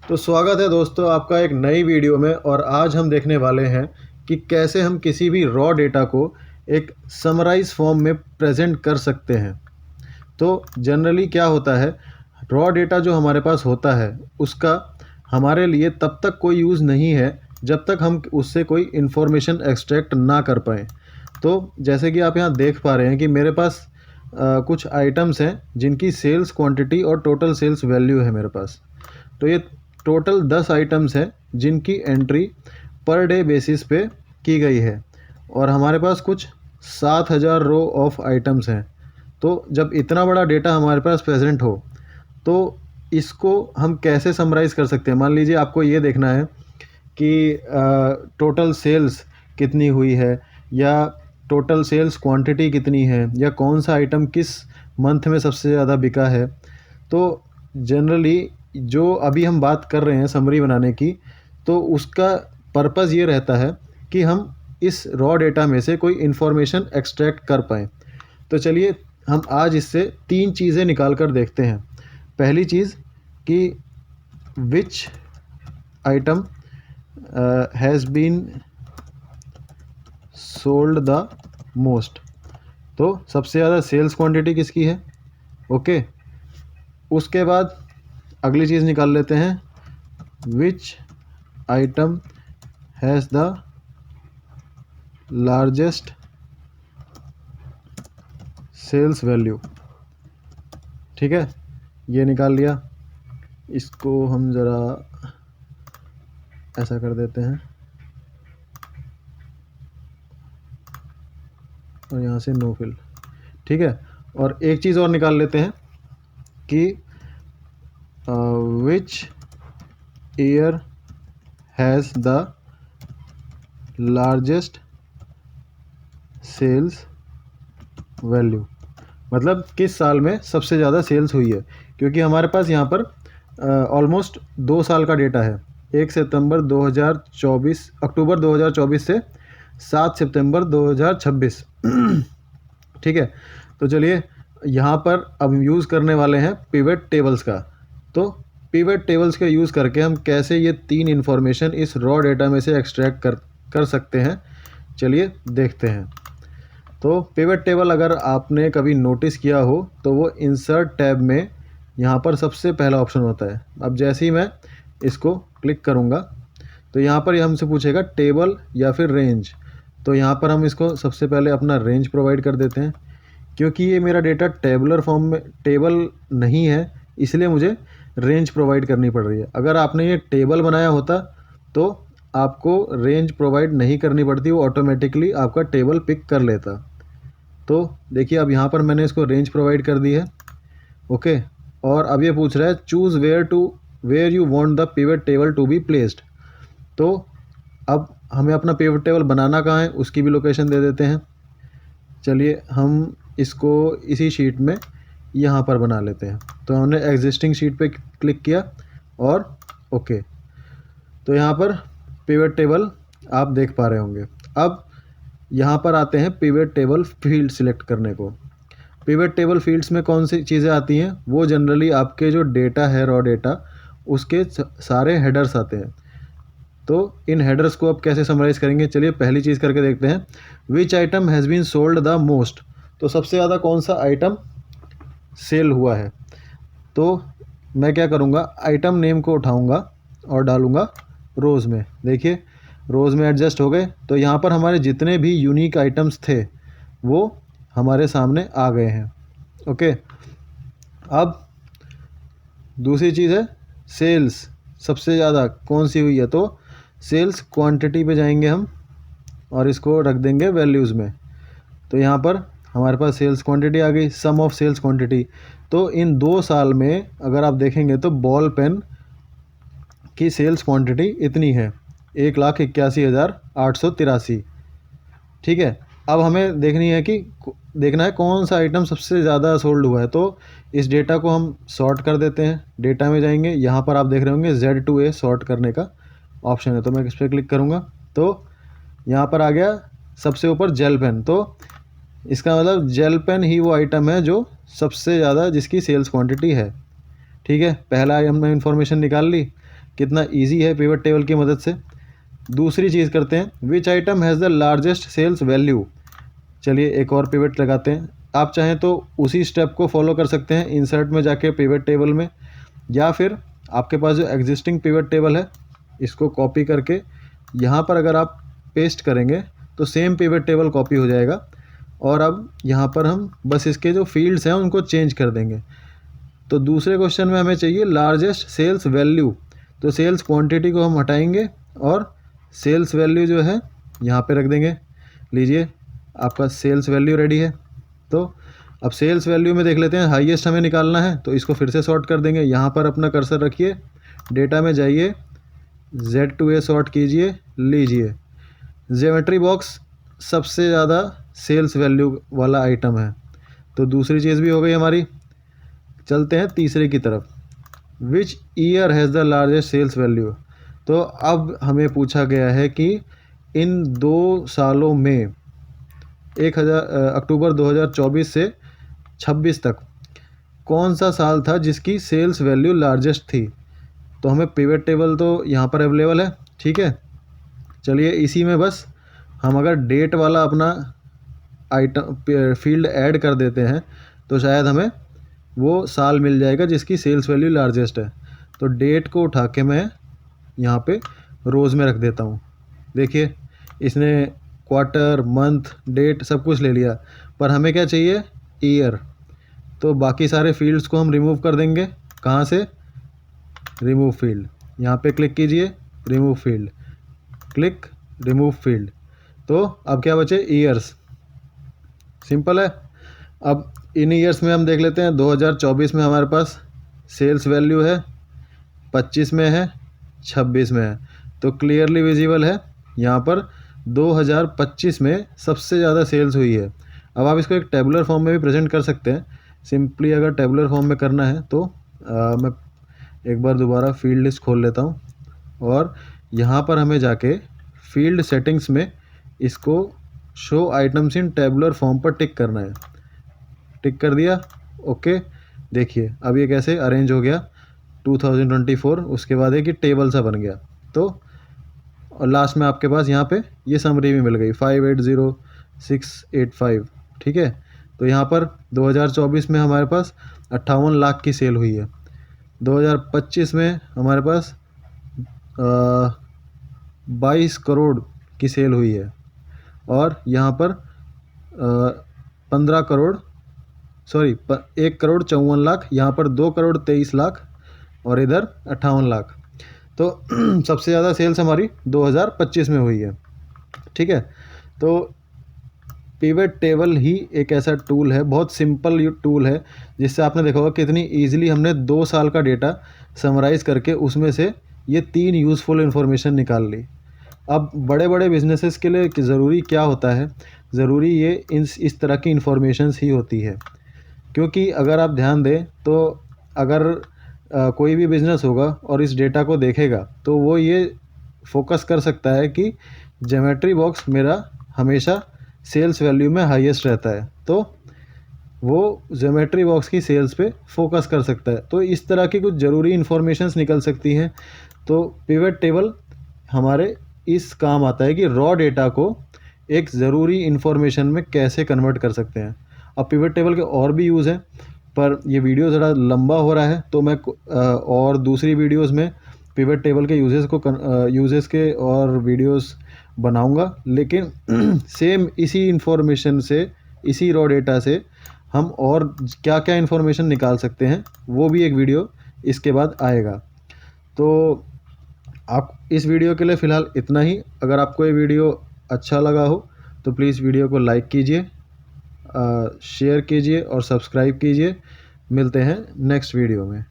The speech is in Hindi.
तो स्वागत है दोस्तों आपका एक नई वीडियो में। और आज हम देखने वाले हैं कि कैसे हम किसी भी रॉ डेटा को एक समराइज फॉर्म में प्रेजेंट कर सकते हैं। तो जनरली क्या होता है, रॉ डेटा जो हमारे पास होता है उसका हमारे लिए तब तक कोई यूज़ नहीं है जब तक हम उससे कोई इन्फॉर्मेशन एक्सट्रैक्ट ना कर पाएँ। तो जैसे कि आप यहाँ देख पा रहे हैं कि मेरे पास कुछ आइटम्स हैं जिनकी सेल्स क्वांटिटी और टोटल सेल्स वैल्यू है मेरे पास। तो ये टोटल 10 आइटम्स हैं जिनकी एंट्री पर डे बेसिस पे की गई है और हमारे पास कुछ 7000 रो ऑफ आइटम्स हैं। तो जब इतना बड़ा डेटा हमारे पास प्रेजेंट हो तो इसको हम कैसे समराइज़ कर सकते हैं। मान लीजिए आपको ये देखना है कि टोटल सेल्स कितनी हुई है या टोटल सेल्स क्वांटिटी कितनी है या कौन सा आइटम किस मंथ में सबसे ज़्यादा बिका है। तो जनरली जो अभी हम बात कर रहे हैं समरी बनाने की, तो उसका पर्पज़ ये रहता है कि हम इस रॉ डेटा में से कोई इन्फॉर्मेशन एक्सट्रैक्ट कर पाएँ। तो चलिए हम आज इससे 3 चीज़ें निकाल कर देखते हैं। पहली चीज़ कि which item has been sold the most. तो सबसे ज़्यादा सेल्स क्वांटिटी किसकी है। ओके, उसके बाद अगली चीज़ निकाल लेते हैं, which item has the largest sales value. ठीक है, ये निकाल लिया। इसको हम ज़रा ऐसा कर देते हैं और यहाँ से नो फिल। ठीक है, और एक चीज़ और निकाल लेते हैं कि which year has the largest sales value. मतलब किस साल में सबसे ज़्यादा सेल्स हुई है, क्योंकि हमारे पास यहाँ पर ऑलमोस्ट 2 साल का डेटा है। 1 सितंबर 2024 अक्टूबर 2024 से 7 सितंबर 2026। ठीक है, तो चलिए यहाँ पर अब यूज़ करने वाले हैं पिवट टेबल्स का। तो पिवट टेबल्स का यूज़ करके हम कैसे ये 3 इन्फॉर्मेशन इस रॉ डेटा में से एक्सट्रैक्ट कर सकते हैं, चलिए देखते हैं। तो पिवट टेबल अगर आपने कभी नोटिस किया हो तो वो इंसर्ट टैब में यहाँ पर सबसे पहला ऑप्शन होता है। अब जैसे ही मैं इसको क्लिक करूँगा तो यहाँ पर ये हमसे पूछेगा टेबल या फिर रेंज। तो यहाँ पर हम इसको सबसे पहले अपना रेंज प्रोवाइड कर देते हैं। क्योंकि ये मेरा डेटा टेबलर फॉर्म में टेबल नहीं है, इसलिए मुझे रेंज प्रोवाइड करनी पड़ रही है। अगर आपने ये टेबल बनाया होता तो आपको रेंज प्रोवाइड नहीं करनी पड़ती, वो ऑटोमेटिकली आपका टेबल पिक कर लेता। तो देखिए अब यहाँ पर मैंने इसको रेंज प्रोवाइड कर दी है। ओके, और अब ये पूछ रहा है choose where you want the pivot table to be placed. तो अब हमें अपना पिवट टेबल बनाना कहाँ है उसकी भी लोकेशन दे देते हैं। चलिए हम इसको इसी शीट में यहाँ पर बना लेते हैं। तो हमने एग्जिस्टिंग शीट पे क्लिक किया और ओके, तो यहाँ पर पिवट टेबल आप देख पा रहे होंगे। अब यहाँ पर आते हैं पिवट टेबल फील्ड सिलेक्ट करने को। पिवट टेबल फील्ड्स में कौन सी चीज़ें आती हैं, वो जनरली आपके जो डेटा है रॉ डेटा उसके सारे हेडर्स आते हैं। तो इन हेडर्स को अब कैसे समराइज़ करेंगे, चलिए पहली चीज़ करके देखते हैं। Which item has been sold the most. तो सबसे ज़्यादा कौन सा आइटम सेल हुआ है। तो मैं क्या करूँगा, आइटम नेम को उठाऊँगा और डालूँगा रोज़ में। देखिए रोज़ में एडजस्ट हो गए। तो यहाँ पर हमारे जितने भी यूनिक आइटम्स थे वो हमारे सामने आ गए हैं। ओके, अब दूसरी चीज़ है सेल्स सबसे ज़्यादा कौन सी हुई है। तो सेल्स क्वांटिटी पे जाएंगे हम और इसको रख देंगे वैल्यूज़ में। तो यहाँ पर हमारे पास सेल्स क्वांटिटी आ गई, सम ऑफ सेल्स क्वांटिटी। तो इन 2 साल में अगर आप देखेंगे तो बॉल पेन की सेल्स क्वांटिटी इतनी है, 1,81,883। ठीक है, अब हमें देखना है कौन सा आइटम सबसे ज़्यादा सोल्ड हुआ है। तो इस डेटा को हम सॉर्ट कर देते हैं। डेटा में जाएंगे, यहाँ पर आप देख रहे होंगे Z2A सॉर्ट करने का ऑप्शन है। तो मैं इस पर क्लिक करूँगा तो यहाँ पर आ गया सबसे ऊपर जेल पेन। तो इसका मतलब जेल पेन ही वो आइटम है जो सबसे ज़्यादा जिसकी सेल्स क्वांटिटी है। ठीक है, पहला हमने इन्फॉर्मेशन निकाल ली। कितना ईजी है पिवट टेबल की मदद से। दूसरी चीज़ करते हैं, which item has the largest sales value. चलिए एक और पिवट लगाते हैं। आप चाहें तो उसी स्टेप को फॉलो कर सकते हैं इंसर्ट में जाके पिवट टेबल में, या फिर आपके पास जो एग्जिस्टिंग पिवट टेबल है इसको कॉपी करके यहाँ पर अगर आप पेस्ट करेंगे तो सेम पिवट टेबल कॉपी हो जाएगा। और अब यहाँ पर हम बस इसके जो फील्ड्स हैं उनको चेंज कर देंगे। तो दूसरे क्वेश्चन में हमें चाहिए लार्जेस्ट सेल्स वैल्यू, तो सेल्स क्वांटिटी को हम हटाएंगे और सेल्स वैल्यू जो है यहाँ पे रख देंगे। लीजिए आपका सेल्स वैल्यू रेडी है। तो अब सेल्स वैल्यू में देख लेते हैं, हाईएस्ट हमें निकालना है तो इसको फिर से सॉर्ट कर देंगे। यहाँ पर अपना कर्सर रखिए, डेटा में जाइए, Z2A सॉर्ट कीजिए, लीजिए ज्योमेट्री बॉक्स सबसे ज़्यादा सेल्स वैल्यू वाला आइटम है। तो दूसरी चीज़ भी हो गई हमारी। चलते हैं तीसरे की तरफ, which year has the largest sales value. तो अब हमें पूछा गया है कि इन 2 सालों में अक्टूबर 2024 से 26 तक कौन सा साल था जिसकी सेल्स वैल्यू लार्जेस्ट थी। तो हमें पिवट टेबल तो यहाँ पर अवेलेबल है, ठीक है। चलिए इसी में बस हम अगर डेट वाला अपना आइटम फील्ड ऐड कर देते हैं तो शायद हमें वो साल मिल जाएगा जिसकी सेल्स वैल्यू लार्जेस्ट है। तो डेट को उठा के मैं यहाँ पे रोज़ में रख देता हूँ। देखिए इसने क्वार्टर, मंथ, डेट सब कुछ ले लिया, पर हमें क्या चाहिए, ईयर। तो बाकी सारे फील्ड्स को हम रिमूव कर देंगे। कहाँ से, रिमूव फील्ड, यहाँ पे क्लिक कीजिए, remove field, click, remove field. तो अब क्या बचे, ईयर्स। सिंपल है। अब इन ईयर्स में हम देख लेते हैं, 2024 में हमारे पास सेल्स वैल्यू है, 25 में है, 26 में है। तो क्लियरली विजिबल है यहाँ पर 2025 में सबसे ज़्यादा सेल्स हुई है। अब आप इसको एक टेबुलर फॉर्म में भी प्रेजेंट कर सकते हैं। सिंपली अगर टेबुलर फॉर्म में करना है तो मैं एक बार दोबारा फील्ड लिस्ट खोल लेता हूँ और यहाँ पर हमें जाके फील्ड सेटिंग्स में इसको show items in tabular form पर टिक करना है। टिक कर दिया, ओके। देखिए अब ये कैसे अरेंज हो गया 2024, उसके बाद है कि टेबल सा बन गया। तो और लास्ट में आपके पास यहाँ पे ये समरी भी मिल गई 580685, ठीक है। तो यहाँ पर 2024 में हमारे पास 58 लाख की सेल हुई है। 2025 में हमारे पास 22 करोड़ की सेल हुई है और यहाँ पर 15 करोड़ 1 करोड़ 54 लाख, यहाँ पर 2 करोड़ 23 लाख और इधर 58 लाख। तो सबसे ज़्यादा सेल्स हमारी 2025 में हुई है, ठीक है। तो पिवट टेबल ही एक ऐसा टूल है, बहुत सिंपल टूल है, जिससे आपने देखा होगा कितनी ईजिली हमने 2 साल का डेटा समराइज़ करके उसमें से ये 3 यूज़फुल इन्फॉर्मेशन निकाल ली। अब बड़े बड़े बिजनेसेस के लिए ज़रूरी क्या होता है, ज़रूरी ये इस तरह की इन्फॉर्मेशंस ही होती है। क्योंकि अगर आप ध्यान दें तो अगर कोई भी बिज़नेस होगा और इस डेटा को देखेगा तो वो ये फोकस कर सकता है कि ज्योमेट्री बॉक्स मेरा हमेशा सेल्स वैल्यू में हाईएस्ट रहता है, तो वो ज्योमेट्री बॉक्स की सेल्स पे फोकस कर सकता है। तो इस तरह की कुछ ज़रूरी इन्फॉर्मेशंस निकल सकती हैं। तो पिवट टेबल हमारे इस काम आता है कि रॉ डेटा को एक ज़रूरी इन्फॉर्मेशन में कैसे कन्वर्ट कर सकते हैं। अब पिवट टेबल के और भी यूज़ हैं, पर ये वीडियो ज़रा लंबा हो रहा है तो मैं और दूसरी वीडियोस में पिवट टेबल के यूजेस के और वीडियोस बनाऊंगा। लेकिन सेम इसी इन्फॉर्मेशन से, इसी रॉ डेटा से हम और क्या क्या इन्फॉर्मेशन निकाल सकते हैं वो भी एक वीडियो इसके बाद आएगा। तो आप इस वीडियो के लिए फ़िलहाल इतना ही। अगर आपको ये वीडियो अच्छा लगा हो तो प्लीज़ वीडियो को लाइक कीजिए, शेयर कीजिए और सब्सक्राइब कीजिए। मिलते हैं नेक्स्ट वीडियो में।